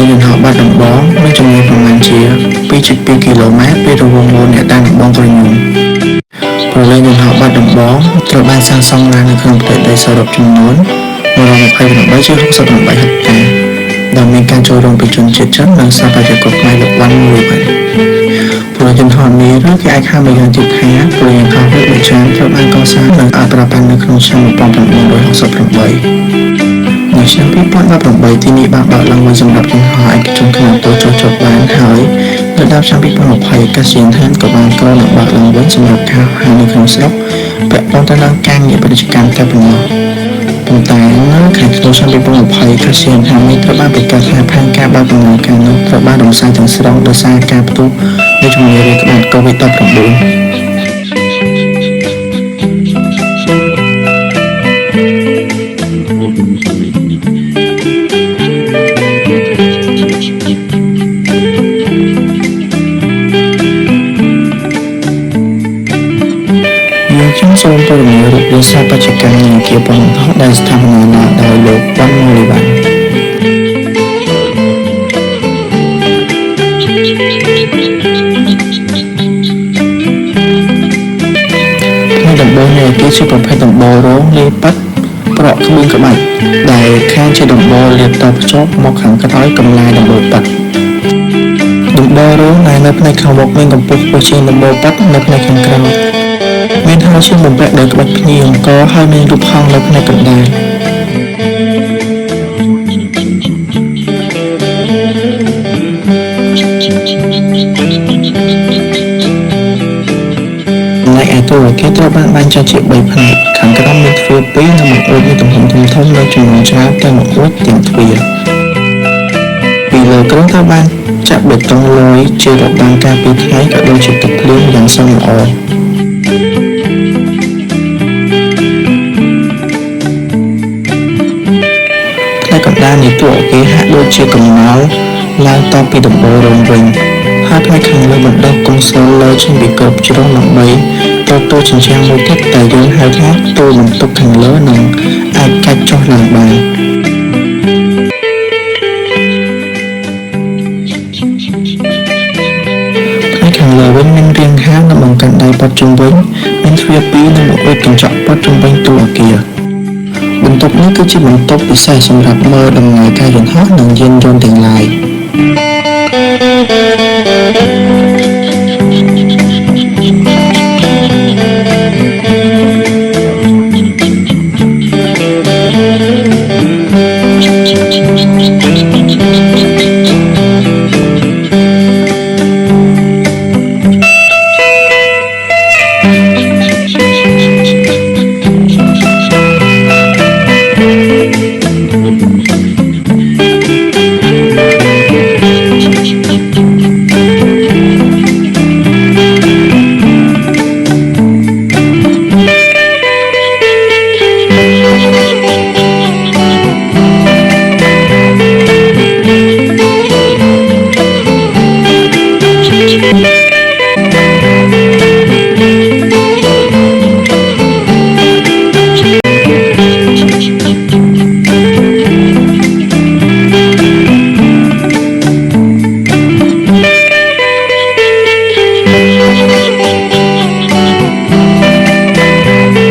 ងយន្តហោះបាត់ដំបងមានចម្ងាយប្រមាណជា 2.2 គីឡូម៉ែត្រពីរង្វង់មូលអ្នកតាំងដំបងក្រញូងប្រលេងយន្តហោះបាត់ដំបងត្រូវបានសាងសង់ឡើងនៅក្នុងផ្ទៃដីសរុបចំនួន128 ជា68 ហិកតាដែលមានការចូលរួមពីជនជាតិចិននិងស្ថាបត្យករខ្មែរលោកវ៉ាន់មួយវិញប្រលេងយន្តហោះនេះឬគេអាចហៅមួយយ៉ាងទៀតថាប្រលេងយន្តហោះវេបចានត្រូវបានកសាងនិងអភិរក្សនៅក្នុងឆ្នាំ1968នៅឆ្នាំ2018ទីនេះបានបើកឡើងវិញសម្រាប់យន្តហោះឯកជនខ្នាតតូចចុះបានហើយនៅដល់ឆ្នាំ2020អាកាសយានដ្ឋានក៏បានក្រនឹងបើកឡើងវិញសម្រាប់ការហៅនៅក្នុងស្រុកពាក់ព័ន្ធទៅនឹងការងារពាណិជ្ជកម្មតែប៉ុណ្ណោះប៉ុន្តែនៅខែធ្នូឆ្នាំ2020អាកាសយានដ្ឋាននេះត្រូវបានប្រកាសថាផែនការបើកដំណើរការនោះត្រូវបានរំសាយទាំងស្រុងដោយសារការផ្ទុះនៃជំងឺរាតត្បាត COVID-19ខ្ញុំសូមព័ត៌មានរូបរាងស្ថាបត្យកម្មនិងអគារពន្ធហោះដែលស្ថាបនាឡើងដោយលោកវ៉ាន់ម៉ូលីវ៉ាន់ផ្នែកដំបូងនៃអគារជាប្រភេទដំបូលរងលាយប៉ិតប្រក់ក្បឿងក្បាច់ដែលខាងជាដំបូលលាបតភ្ជាប់មកខាងក្រោយកំឡាយដំបូលប៉ិតដំបូលរងដែលនៅផ្នែកខាងមុខមានកម្ពស់ខ្ពស់ជាងដំបូលប៉ិតនៅផ្នែកខាងក្រោយមានហាលជាបំពាក់ដោយក្បាច់ភ្ញីអង្គរហើយមានរូបហង្សនៅផ្នែកកណ្ដាលនៅឯតួអគារត្រូវបានបែងចែកជា3ផ្នែកខាងក្រោមមានទ្វារ2និងបង្អួចមានទំហំធំៗនៅចំនួនច្រើនទាំងបង្អួចទាំងទ្វារពីលើគ្រឹះត្រូវបានចាក់បេតុងលយជារបាំងការពារថ្ងៃក៏ដូចជាទឹកភ្លៀងយ៉ាងសមល្អកណ្ដាលនៃតួអគារហាក់ដូចជាកំណល់ឡើងតពីដំបូលរងវិញហើយផ្នែកខាងលើបណ្ដុះកុំស្លលើចេញពីក្របជ្រុងដើម្បីតតជញ្ជាំងមួយទៀតតែយើងហៅថាតួបន្ទប់ខាងលើនឹងអាចកាច់ចុះឡើងបានផ្នែកខាងលើវិញមានរាងហាលនិងបង្កាន់ដៃព័ទ្ធជុំវិញមានទ្វារ2និងបង្អួចកញ្ចក់ព័ទ្ធជុំវិញតួអគារបន្ទប់នេះគឺជាបន្ទប់ពិសេសសម្រាប់មើលដំណើរការយន្តហោះនិងយានយន្តទាំងឡាយ